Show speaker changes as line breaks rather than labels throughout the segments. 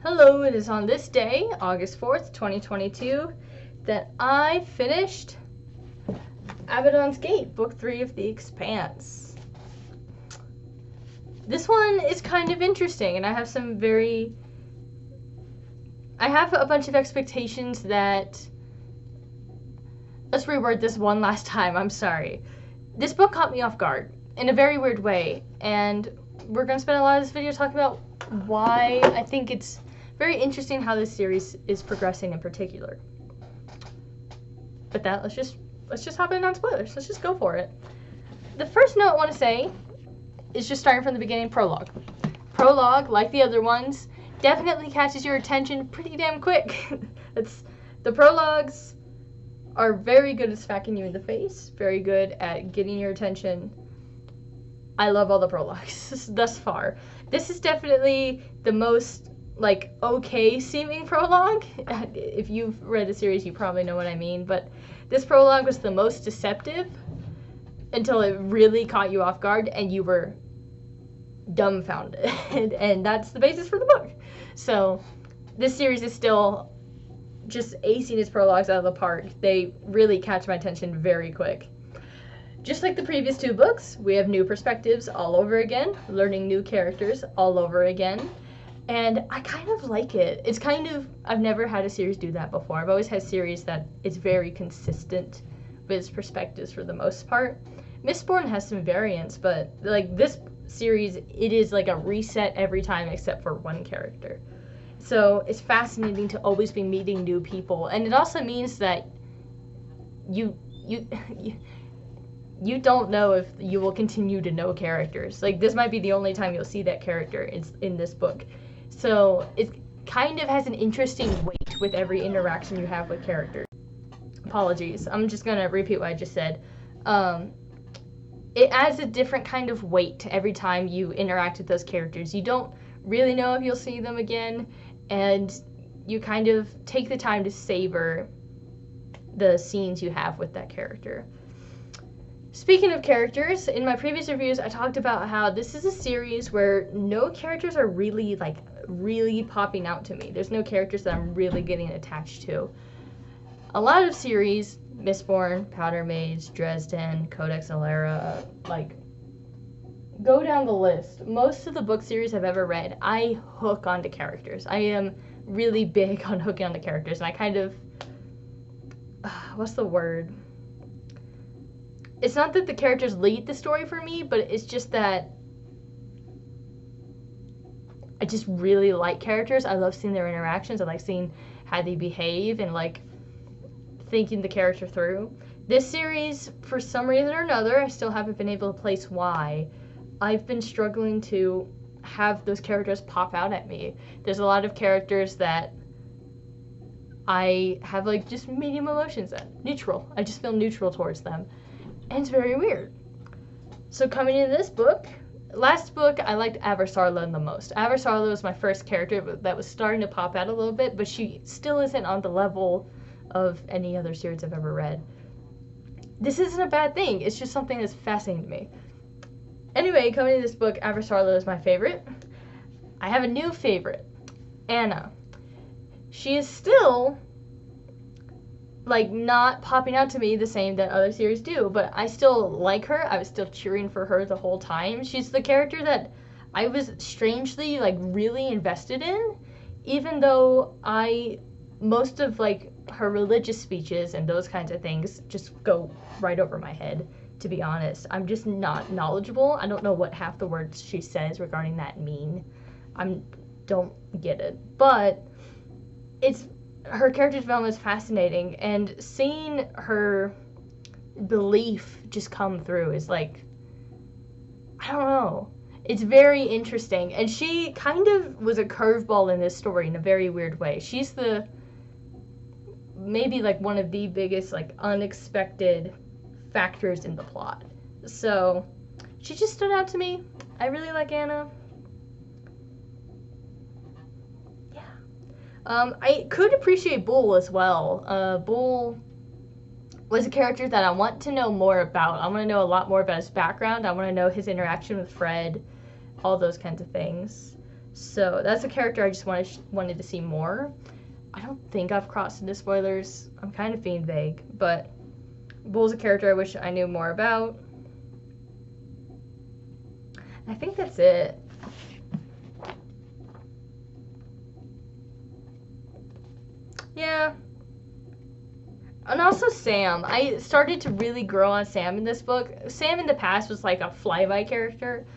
Hello, it is on this day, August 4th, 2022, that I finished Abaddon's Gate, Book 3 of The Expanse. This one is kind of interesting, and I have a bunch of expectations that... Let's reword this one last time, I'm sorry. This book caught me off guard, in a very weird way, and we're going to spend a lot of this video talking about why I think it's very interesting how this series is progressing in particular. With that, let's just hop in on spoilers. Let's just go for it. The first note I want to say is just starting from the beginning, prologue. Prologue, like the other ones, definitely catches your attention pretty damn quick. The prologues are very good at smacking you in the face, very good at getting your attention. I love all the prologues thus far. This is definitely the most okay seeming prologue. If you've read the series, you probably know what I mean, but this prologue was the most deceptive until it really caught you off guard and you were dumbfounded. And that's the basis for the book. So this series is still just acing its prologues out of the park. They really catch my attention very quick. Just like the previous two books, we have new perspectives all over again, learning new characters all over again. And I kind of like it. It's kind of, I've never had a series do that before. I've always had series that is very consistent with its perspectives for the most part. Mistborn has some variants, but this series, it is like a reset every time except for one character. So it's fascinating to always be meeting new people. And it also means that you don't know if you will continue to know characters. This might be the only time you'll see that character in this book. So it kind of has an interesting weight with every interaction you have with characters. Apologies, I'm just going to repeat what I just said. It adds a different kind of weight every time you interact with those characters. You don't really know if you'll see them again, and you kind of take the time to savor the scenes you have with that character. Speaking of characters, in my previous reviews, I talked about how this is a series where no characters are really popping out to me. There's no characters that I'm really getting attached to. A lot of series, Mistborn, Powder Mage, Dresden, Codex Alera, go down the list. Most of the book series I've ever read, I hook onto characters. I am really big on hooking onto characters, and I kind of... what's the word? It's not that the characters lead the story for me, but it's just that I just really like characters. I love seeing their interactions. I like seeing how they behave and thinking the character through. This series, for some reason or another, I still haven't been able to place why, I've been struggling to have those characters pop out at me. There's a lot of characters that I have just medium emotions at. Neutral. I just feel neutral towards them. And it's very weird. So coming into this book, last book I liked Aversarla the most. Aversarla was my first character that was starting to pop out a little bit, but she still isn't on the level of any other series I've ever read. This isn't a bad thing, it's just something that's fascinating to me. Anyway, coming into this book, Aversarla is my favorite. I have a new favorite, Anna. She is still not popping out to me the same that other series do, but I still like her. I was still cheering for her the whole time. She's the character that I was strangely really invested in, even though most of her religious speeches and those kinds of things just go right over my head, to be honest. I'm just not knowledgeable. I don't know what half the words she says regarding that mean. Don't get it. But her character development is fascinating, and seeing her belief just come through is I don't know. It's very interesting, and she kind of was a curveball in this story in a very weird way. She's maybe one of the biggest unexpected factors in the plot. So she just stood out to me. I really like Anna. I could appreciate Bull as well. Bull was a character that I want to know more about. I want to know a lot more about his background. I want to know his interaction with Fred, all those kinds of things. So that's a character I just wanted to see more. I don't think I've crossed into spoilers. I'm kind of being vague, but Bull's a character I wish I knew more about. I think that's it. Yeah. And also Sam. I started to really grow on Sam in this book. Sam in the past was like a flyby character.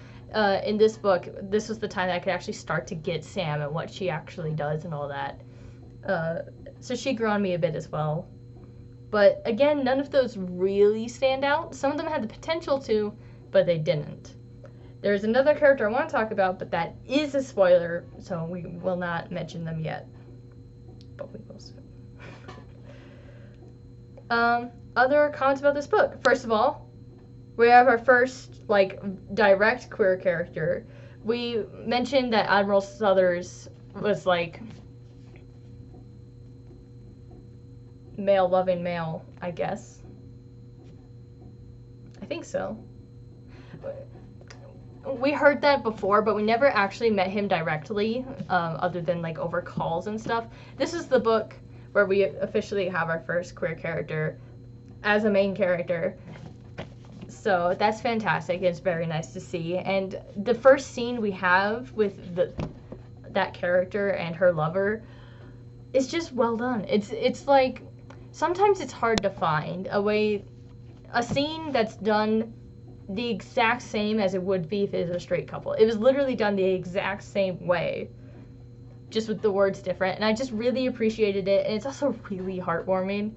In this book, this was the time that I could actually start to get Sam and what she actually does and all that. So she grew on me a bit as well. But again, none of those really stand out. Some of them had the potential to, but they didn't. There's another character I want to talk about, but that is a spoiler, so we will not mention them yet. But we will soon. Other comments about this book. First of all, we have our first, like, direct queer character. We mentioned that Admiral Southers was, like, male-loving male, I guess. I think so. We heard that before, but we never actually met him directly, other than, like, over calls and stuff. This is the book where we officially have our first queer character as a main character. So that's fantastic. It's very nice to see. And the first scene we have with that character and her lover is just well done. It's like, sometimes it's hard to find a scene that's done the exact same as it would be if it was a straight couple. It was literally done the exact same way, just with the words different, and I just really appreciated it, and it's also really heartwarming.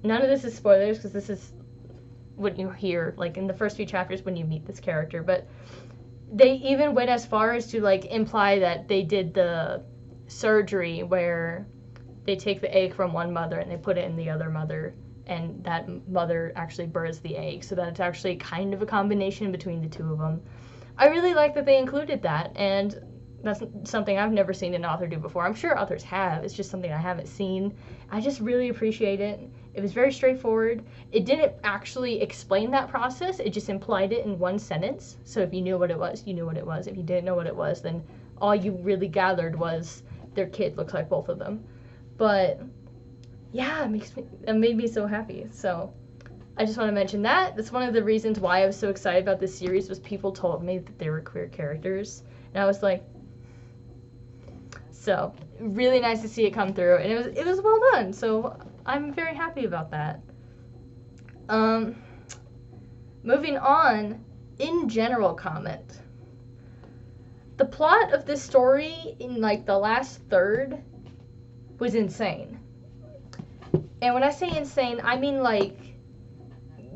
None of this is spoilers, because this is what you hear, like, in the first few chapters when you meet this character, but they even went as far as to, like, imply that they did the surgery where they take the egg from one mother and they put it in the other mother, and that mother actually births the egg, so that it's actually kind of a combination between the two of them. I really like that they included that, and that's something I've never seen an author do before. I'm sure others have, it's just something I haven't seen. I just really appreciate it. It was very straightforward. It didn't actually explain that process, it just implied it in one sentence. So if you knew what it was, you knew what it was. If you didn't know what it was, then all you really gathered was their kid looks like both of them. But yeah, it made me so happy. So I just want to mention that. That's one of the reasons why I was so excited about this series, was people told me that they were queer characters. And I was like, so really nice to see it come through, and it was well done. So I'm very happy about that. Moving on, in general comment. The plot of this story in, like, the last third was insane. And when I say insane, I mean, like,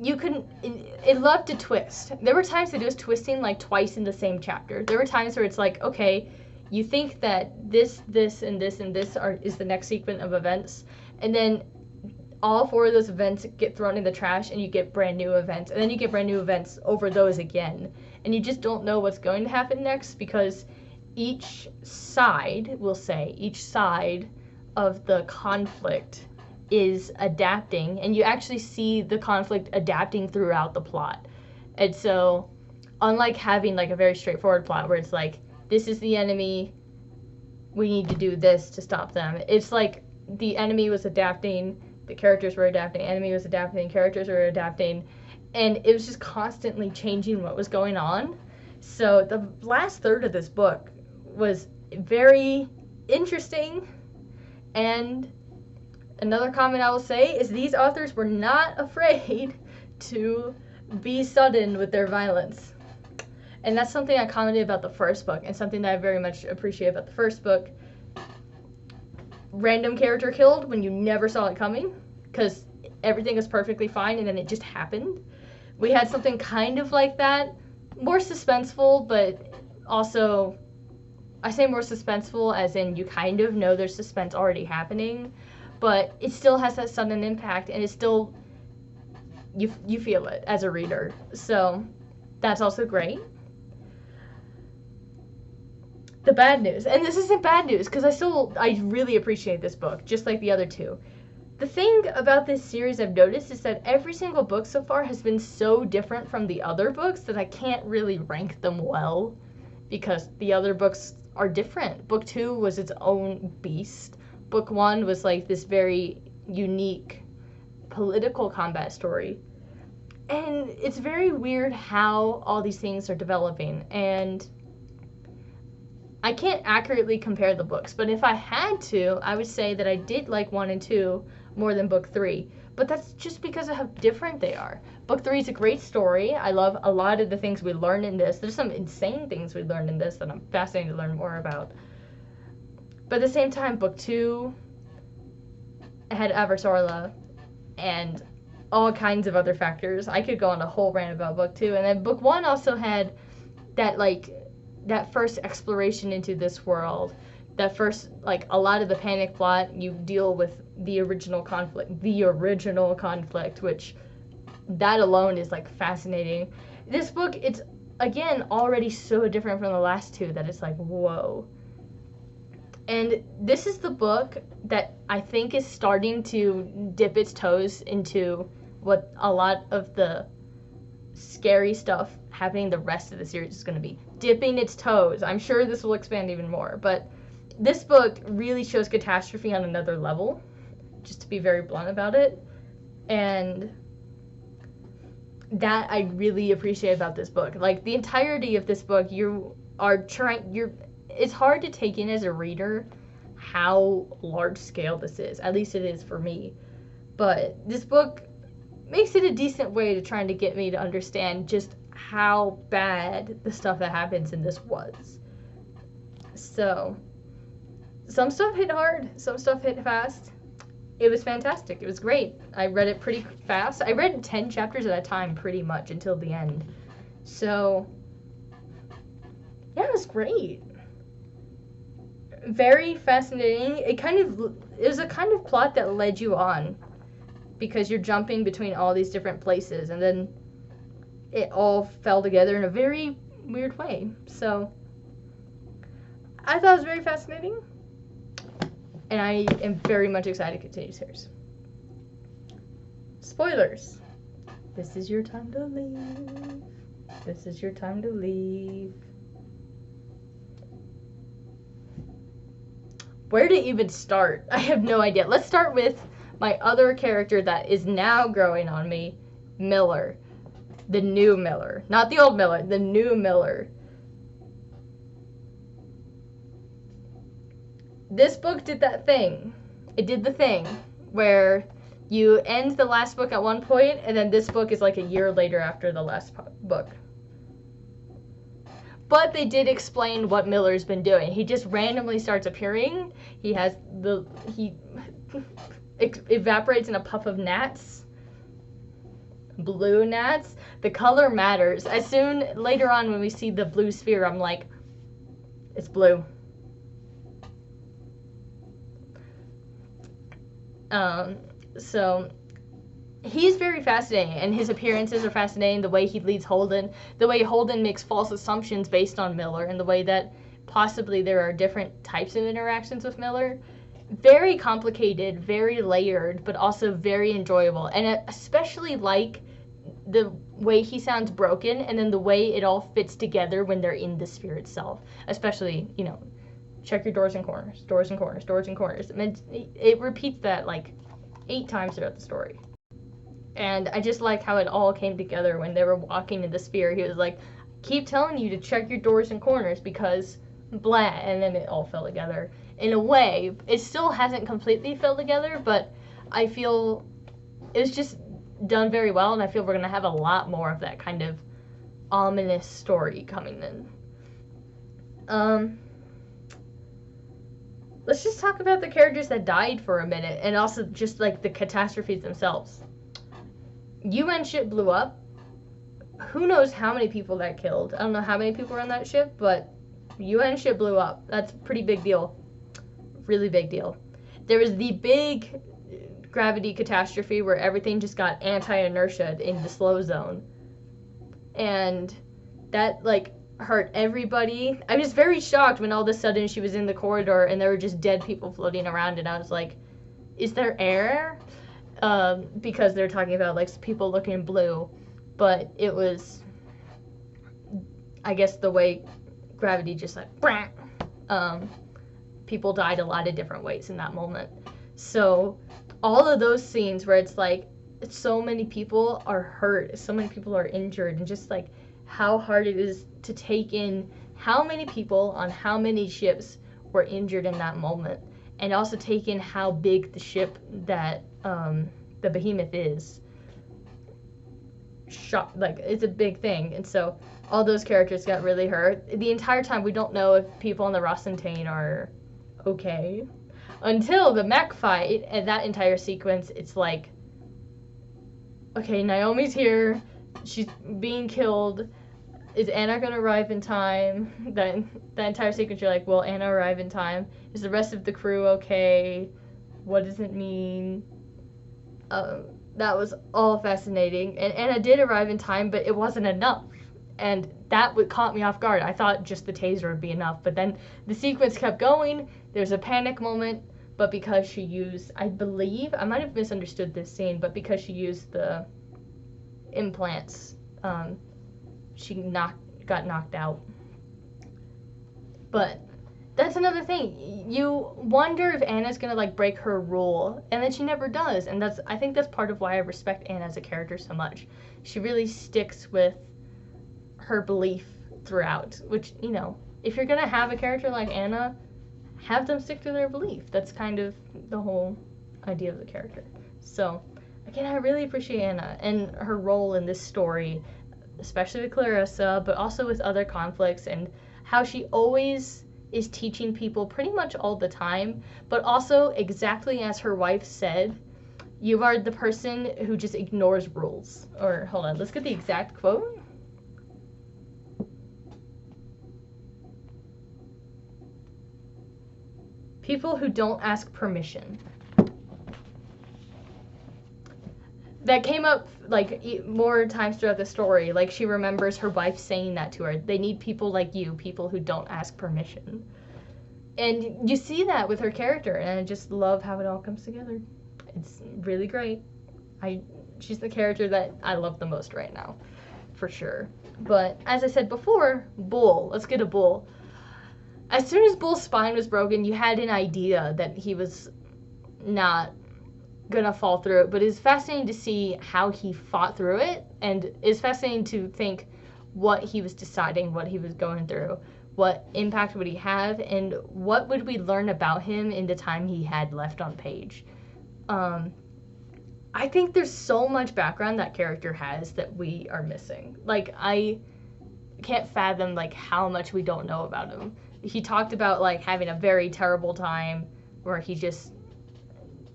it loved to twist. There were times that it was twisting, like, twice in the same chapter. There were times where it's like, okay, you think that this, and this, and this is the next sequence of events, and then all four of those events get thrown in the trash, and you get brand new events, and then you get brand new events over those again, and you just don't know what's going to happen next, because each side of the conflict is adapting, and you actually see the conflict adapting throughout the plot. And so, unlike having, like, a very straightforward plot where it's like, this is the enemy, we need to do this to stop them, it's like the enemy was adapting, the characters were adapting, enemy was adapting, characters were adapting, and it was just constantly changing what was going on. So the last third of this book was very interesting. And another comment I will say is these authors were not afraid to be sudden with their violence. And that's something I commented about the first book, and something that I very much appreciate about the first book. Random character killed when you never saw it coming, because everything was perfectly fine and then it just happened. We had something kind of like that, more suspenseful, but also, I say more suspenseful as in you kind of know there's suspense already happening, but it still has that sudden impact, and it's still, you feel it as a reader. So that's also great. The bad news, and this isn't bad news, because I really appreciate this book, just like the other two. The thing about this series I've noticed is that every single book so far has been so different from the other books that I can't really rank them well, because the other books are different. Book 2 was its own beast. Book 1 was like this very unique political combat story. And it's very weird how all these things are developing, and I can't accurately compare the books, but if I had to, I would say that I did like 1 and 2 more than book 3. But that's just because of how different they are. Book 3 is a great story. I love a lot of the things we learn in this. There's some insane things we learned in this that I'm fascinated to learn more about. But at the same time, book 2 had Abertorla and all kinds of other factors. I could go on a whole rant about book 2. And then book 1 also had that first exploration into this world. That first, like, a lot of the panic plot, you deal with the original conflict, which that alone is, like, fascinating. This book, it's, again, already so different from the last 2 that it's like, whoa. And this is the book that I think is starting to dip its toes into what a lot of the scary stuff happening the rest of the series is going to be. Dipping its toes. I'm sure this will expand even more, but this book really shows catastrophe on another level, just to be very blunt about it. And that I really appreciate about this book. Like, the entirety of this book, it's hard to take in as a reader how large scale this is. At least it is for me. But this book makes it a decent way to trying to get me to understand just how bad the stuff that happens in this was. So, some stuff hit hard, some stuff hit fast. It was fantastic. It was great. I read it pretty fast. I read 10 chapters at a time pretty much until the end. So, yeah, it was great. Very fascinating. It was a kind of plot that led you on, because you're jumping between all these different places, and then it all fell together in a very weird way. So, I thought it was very fascinating, and I am very much excited to continue the series. Spoilers. This is your time to leave. This is your time to leave. Where to even start? I have no idea. Let's start with my other character that is now growing on me, Miller. The new Miller. Not the old Miller, the new Miller. This book did that thing. It did the thing where you end the last book at one point, and then this book is like a year later after the last book. But they did explain what Miller's been doing. He just randomly starts appearing. He evaporates in a puff of gnats. Blue gnats. The color matters. Later on when we see the blue sphere, I'm like, it's blue. So he's very fascinating, and his appearances are fascinating. The way he leads Holden, the way Holden makes false assumptions based on Miller, and the way that possibly there are different types of interactions with Miller. Very complicated, very layered, but also very enjoyable. And I especially like the way he sounds broken, and then the way it all fits together when they're in the sphere itself. Especially, check your doors and corners, doors and corners, doors and corners. It repeats that like 8 times throughout the story. And I just like how it all came together when they were walking in the sphere. He was like, keep telling you to check your doors and corners because blah, and then it all fell together. In a way, it still hasn't completely fell together, but I feel it was just done very well, and I feel we're going to have a lot more of that kind of ominous story coming in. Let's just talk about the characters that died for a minute, and also just like the catastrophes themselves. UN ship blew up. Who knows how many people that killed? I don't know how many people were on that ship, but UN ship blew up. That's a pretty big deal. Really big deal. There was the big gravity catastrophe where everything just got anti-inertia in the slow zone. And that, hurt everybody. I was very shocked when all of a sudden she was in the corridor and there were just dead people floating around, and I was like, is there air? Because they're talking about like people looking blue, but it was, I guess, the way gravity just like people died a lot of different ways in that moment. So all of those scenes where it's like so many people are hurt, so many people are injured, and just like how hard it is to take in how many people on how many ships were injured in that moment, and also take in how big the ship that the behemoth is. Like, it's a big thing, and so all those characters got really hurt. The entire time we don't know if people on the Rossentane are okay. Until the mech fight, and that entire sequence, it's like, okay, Naomi's here, she's being killed, is Anna gonna arrive in time? That entire sequence, you're like, will Anna arrive in time? Is the rest of the crew okay? What does it mean? That was all fascinating, and Anna did arrive in time, but it wasn't enough, and that caught me off guard. I thought just the taser would be enough, but then the sequence kept going. There's a panic moment, but because she used, I believe, I might have misunderstood this scene, but because she used the implants, she got knocked out. But that's another thing. You wonder if Anna's gonna like break her rule, and then she never does. And I think that's part of why I respect Anna as a character so much. She really sticks with her belief throughout, which, you know, if you're gonna have a character like Anna, have them stick to their belief. That's kind of the whole idea of the character. So again, I really appreciate Anna and her role in this story, especially with Clarissa, but also with other conflicts, and how she always is teaching people pretty much all the time, but also exactly as her wife said, you are the person who just ignores rules. Or hold on, let's get the exact quote. People who don't ask permission. That came up like more times throughout the story. Like, she remembers her wife saying that to her. They need people like you, people who don't ask permission. And you see that with her character, and I just love how it all comes together. It's really great. She's the character that I love the most right now, for sure. But as I said before, Bull. Let's get a Bull. As soon as Bull's spine was broken, you had an idea that he was not gonna fall through it, but it's fascinating to see how he fought through it, and it's fascinating to think what he was deciding, what he was going through, what impact would he have, and what would we learn about him in the time he had left on page. I think there's so much background that character has that we are missing. Like, I can't fathom like how much we don't know about him. He talked about like having a very terrible time where he just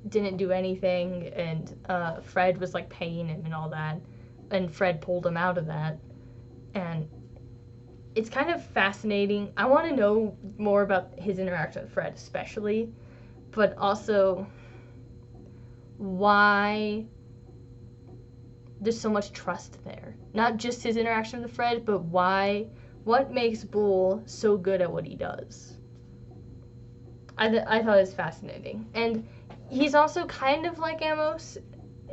didn't do anything, and Fred was like paying him and all that, and Fred pulled him out of that, and it's kind of fascinating. I want to know more about his interaction with Fred especially, but also why there's so much trust there. Not just his interaction with Fred, but what makes Bull so good at what he does. I thought it was fascinating. And he's also kind of like Amos.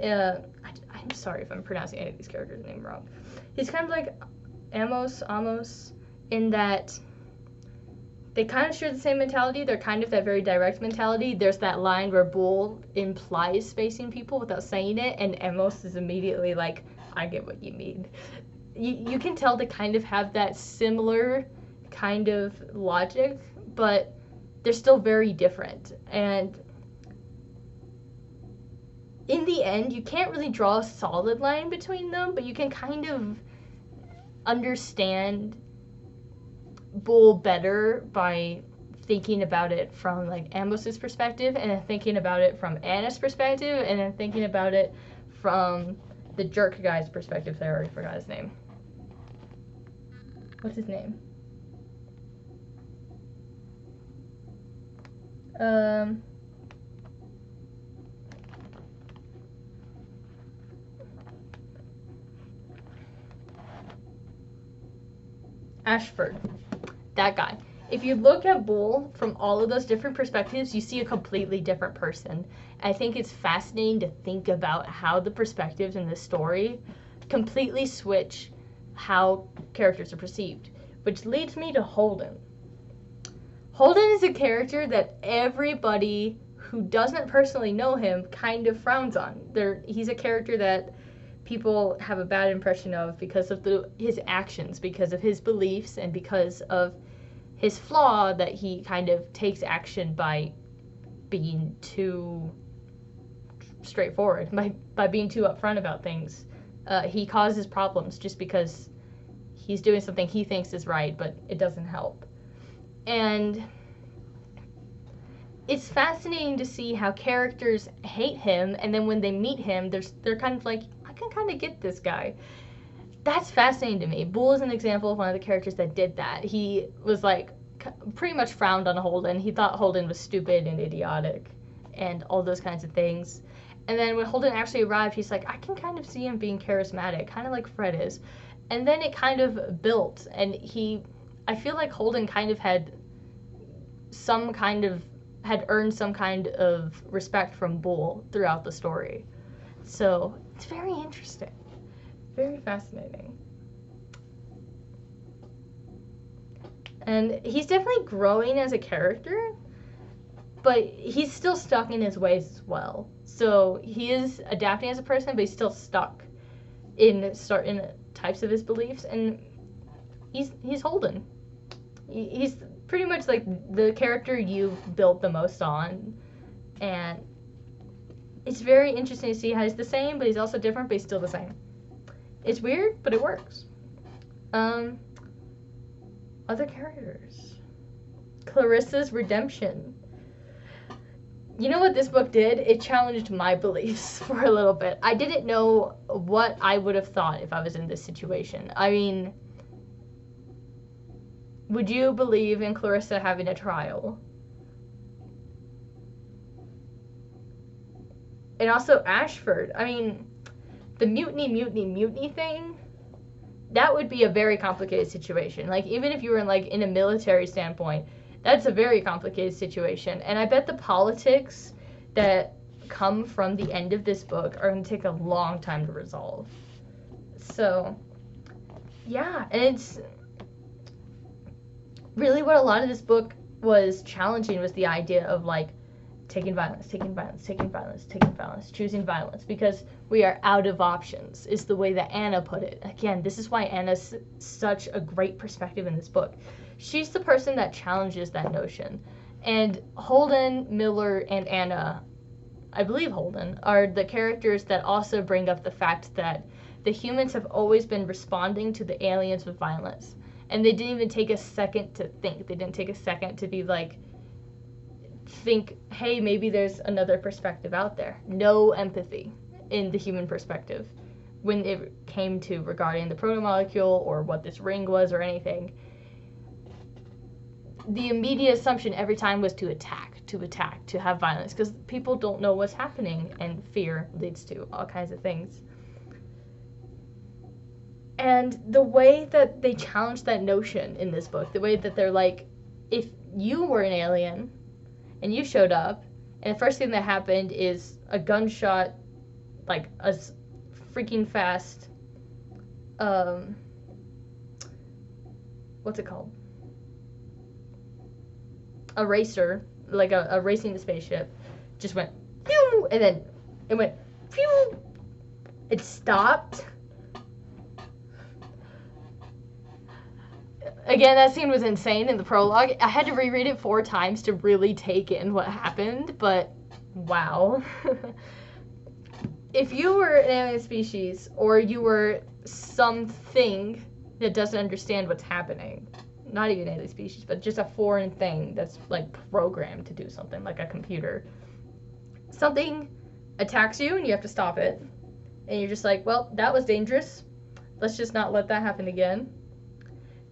I'm sorry if I'm pronouncing any of these characters' names wrong. He's kind of like Amos, in that they kind of share the same mentality. They're kind of that very direct mentality. There's that line where Bull implies spacing people without saying it, and Amos is immediately like, I get what you mean. You can tell they kind of have that similar kind of logic, but they're still very different. And in the end, you can't really draw a solid line between them, but you can kind of understand Bull better by thinking about it from like Amos's perspective, and then thinking about it from Anna's perspective, and then thinking about it from the jerk guy's perspective. I already forgot his name. What's his name? Ashford. That guy. if you look at Bull from all of those different perspectives, you see a completely different person. I think it's fascinating to think about how the perspectives in this story completely switch how characters are perceived, which leads me to Holden. Holden is a character that everybody who doesn't personally know him kind of frowns on. He's a character that people have a bad impression of because of his actions, because of his beliefs, and because of his flaw that he kind of takes action by being too straightforward, by being too upfront about things. He causes problems just because he's doing something he thinks is right, but it doesn't help. And it's fascinating to see how characters hate him, and then when they meet him, they're kind of like, I can kind of get this guy. That's fascinating to me. Bull is an example of one of the characters that did that. He was like pretty much frowned on Holden. He thought Holden was stupid and idiotic and all those kinds of things. And then when Holden actually arrived, he's like, I can kind of see him being charismatic, kind of like Fred is. And then it kind of built, and I feel like Holden kind of had earned some kind of respect from Bull throughout the story. So it's very interesting. Very fascinating. And he's definitely growing as a character, but he's still stuck in his ways as well. So he is adapting as a person, but he's still stuck in certain types of his beliefs, and he's Holden. He's pretty much like the character you've built the most on, and it's very interesting to see how he's the same, but he's also different, but he's still the same. It's weird, but it works. Other characters. Clarissa's redemption. You know what this book did? It challenged my beliefs for a little bit. I didn't know what I would have thought if I was in this situation. I mean, would you believe in Clarissa having a trial? And also Ashford. I mean, the mutiny thing, that would be a very complicated situation. Like, even if you were in a military standpoint, that's a very complicated situation. And I bet the politics that come from the end of this book are going to take a long time to resolve. So, yeah, and it's really what a lot of this book was challenging was the idea of, like, taking violence, choosing violence, because we are out of options, is the way that Anna put it. Again, this is why Anna's such a great perspective in this book. She's the person that challenges that notion. And Holden, Miller, and Anna, I believe Holden, are the characters that also bring up the fact that the humans have always been responding to the aliens with violence. And they didn't even take a second to think. They didn't take a second to be like, think, hey, maybe there's another perspective out there. No empathy in the human perspective when it came to regarding the protomolecule or what this ring was or anything. The immediate assumption every time was to attack, to have violence, because people don't know what's happening, and fear leads to all kinds of things. And the way that they challenge that notion in this book, the way that they're like, if you were an alien and you showed up, and the first thing that happened is a gunshot, like a freaking fast, what's it called? A racer, like a racing the spaceship, just went, phew, and then it went, phew, it stopped. Again, that scene was insane in the prologue. I had to reread it 4 times to really take in what happened, but wow. If you were an alien species, or you were something that doesn't understand what's happening, not even an alien species, but just a foreign thing that's like programmed to do something, like a computer, something attacks you and you have to stop it, and you're just like, well, that was dangerous. Let's just not let that happen again.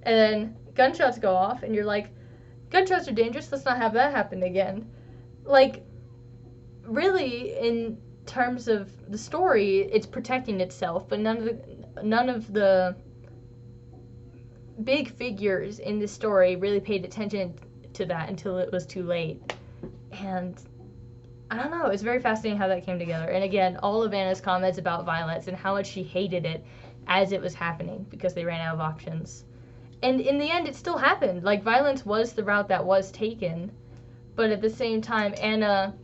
And then gunshots go off, and you're like, gunshots are dangerous, let's not have that happen again. Like, really, in terms of the story, it's protecting itself, but none of the big figures in the story really paid attention to that until it was too late. And I don't know, it's very fascinating how that came together. And again, all of Anna's comments about violence and how much she hated it as it was happening because they ran out of options. And in the end, it still happened. Like, violence was the route that was taken, but at the same time, Anna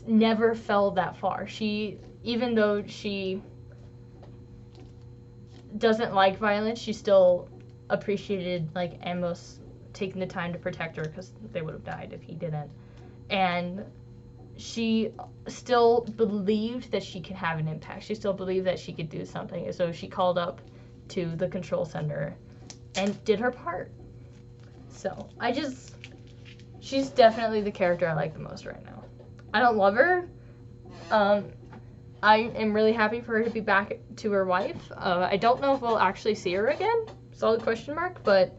never fell that far. She, even though she doesn't like violence, she still appreciated, like, Amos taking the time to protect her, because they would have died if he didn't. And she still believed that she could have an impact. She still believed that she could do something. So she called up to the control center and did her part. So she's definitely the character I like the most right now. I don't love her. I am really happy for her to be back to her wife. I don't know if we'll actually see her again. Solid question mark. But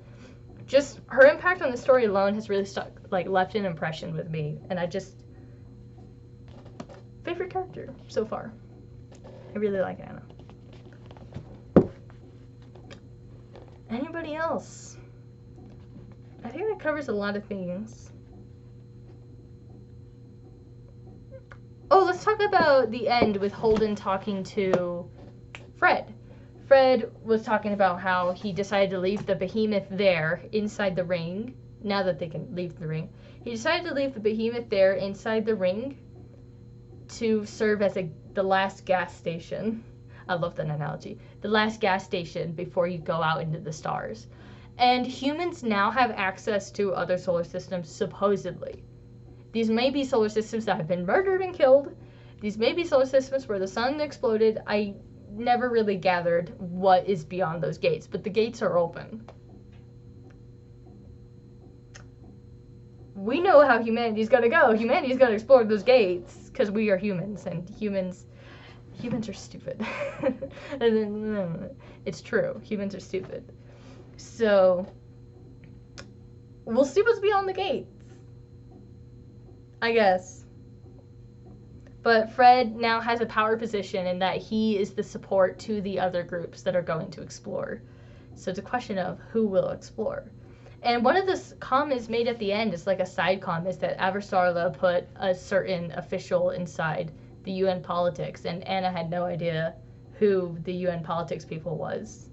just her impact on the story alone has really left an impression with me. And favorite character so far. I really like Anna. Anybody else? I think that covers a lot of things. Oh, let's talk about the end with Holden talking to Fred. Fred was talking about how he decided to leave the behemoth there inside the ring. Now that they can leave the ring. He decided to leave the behemoth there inside the ring to serve as the last gas station. I love that analogy. The last gas station before you go out into the stars. And humans now have access to other solar systems, supposedly. These may be solar systems that have been murdered and killed. These may be solar systems where the sun exploded. I never really gathered what is beyond those gates, but the gates are open. We know how humanity's gonna go. Humanity's gonna explore those gates, because we are humans, and humans are stupid. It's true. Humans are stupid. So, we'll see what's beyond the gates, I guess. But Fred now has a power position in that he is the support to the other groups that are going to explore. So it's a question of who will explore. And one of the comments made at the end is like a side comment, is that Aversarla put a certain official inside the UN politics, and Anna had no idea who the UN politics people was.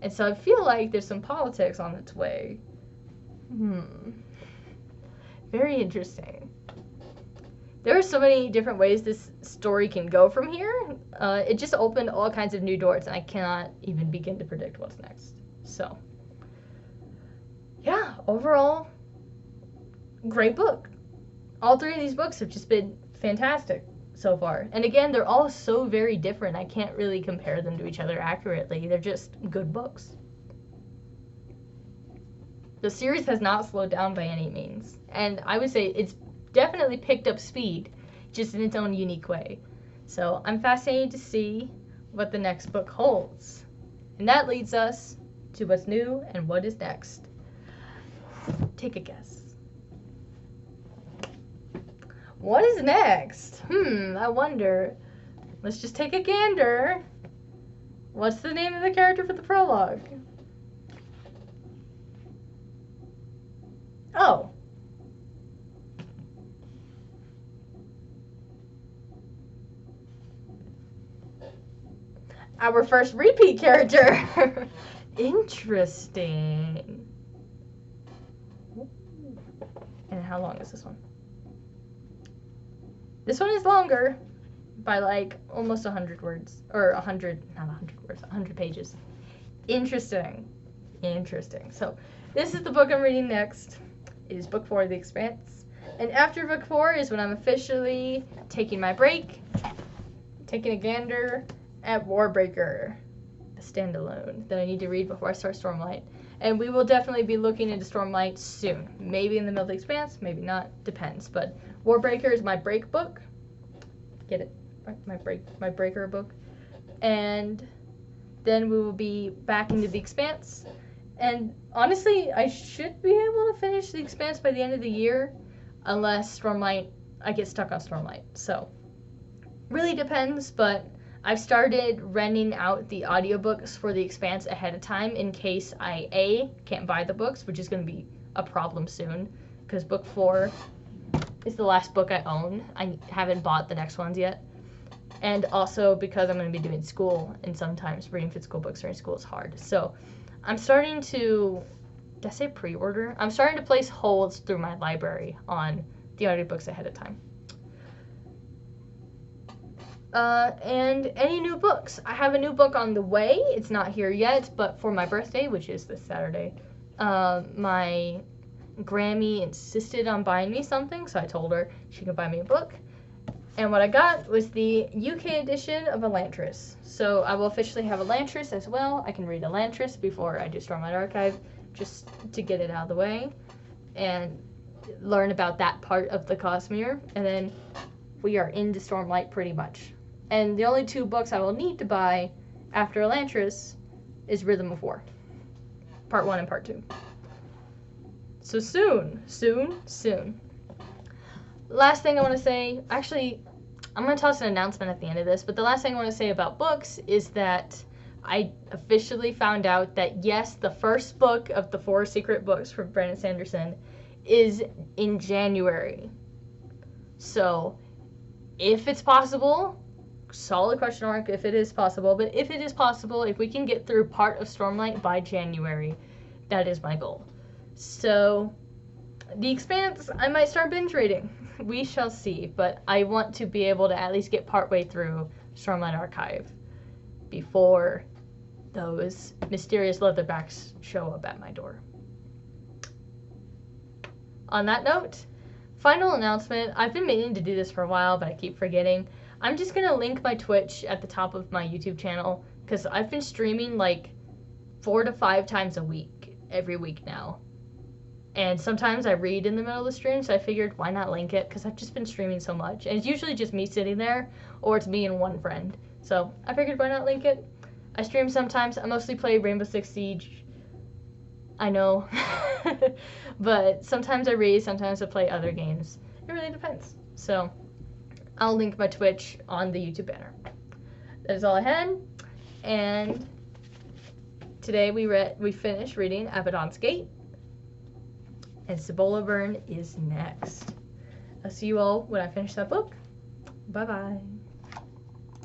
And so I feel like there's some politics on its way. Very interesting. There are so many different ways this story can go from here. It just opened all kinds of new doors, and I cannot even begin to predict what's next. So, yeah, overall, great book. All three of these books have just been fantastic so far. And again, they're all so very different. I can't really compare them to each other accurately. They're just good books. The series has not slowed down by any means. And I would say it's definitely picked up speed, just in its own unique way. So I'm fascinated to see what the next book holds. And that leads us to what's new and what is next. Take a guess. What is next? I wonder. Let's just take a gander. What's the name of the character for the prologue? Oh. Our first repeat character. Interesting. And how long is this one? This one is longer by like almost 100 words. Or 100, not 100 words, 100 pages. Interesting. Interesting. So this is the book I'm reading next. It is book 4 of The Expanse. And after book 4 is when I'm officially taking my break. Taking a gander at Warbreaker, the standalone that I need to read before I start Stormlight. And we will definitely be looking into Stormlight soon. Maybe in the middle of The Expanse, maybe not, depends. But Warbreaker is my break book. Get it? My breaker book. And then we will be back into The Expanse. And honestly, I should be able to finish The Expanse by the end of the year, unless I get stuck on Stormlight. So, really depends, but I've started renting out the audiobooks for The Expanse ahead of time in case I can't buy the books, which is going to be a problem soon, because book 4 is the last book I own. I haven't bought the next ones yet. And also because I'm going to be doing school, and sometimes reading physical books during school is hard. So I'm starting to, did I say pre-order? I'm starting to place holds through my library on the audiobooks ahead of time. And any new books. I have a new book on the way. It's not here yet, but for my birthday, which is this Saturday, my Grammy insisted on buying me something, so I told her she could buy me a book. And what I got was the UK edition of Elantris. So I will officially have Elantris as well. I can read Elantris before I do Stormlight Archive, just to get it out of the way and learn about that part of the Cosmere. And then we are into Stormlight pretty much. And the only 2 books I will need to buy after Elantris is Rhythm of War. Part 1 and Part 2. So soon. Last thing I want to say, actually, I'm going to toss an announcement at the end of this, but the last thing I want to say about books is that I officially found out that, yes, the first book of the 4 secret books from Brandon Sanderson is in January. So, if it's possible, solid question mark if it is possible, but if it is possible, if we can get through part of Stormlight by January, that is my goal. So, The Expanse, I might start binge reading. We shall see, but I want to be able to at least get partway through Stormlight Archive before those mysterious leatherbacks show up at my door. On that note, final announcement. I've been meaning to do this for a while, but I keep forgetting. I'm just going to link my Twitch at the top of my YouTube channel, because I've been streaming like 4 to 5 times a week, every week now. And sometimes I read in the middle of the stream, so I figured why not link it, because I've just been streaming so much. And it's usually just me sitting there, or it's me and one friend. So I figured why not link it. I stream sometimes. I mostly play Rainbow Six Siege. I know. But sometimes I read, sometimes I play other games. It really depends. So I'll link my Twitch on the YouTube banner. That is all I had. And today we finished reading Abaddon's Gate. And Cibola Burn is next. I'll see you all when I finish that book. Bye-bye.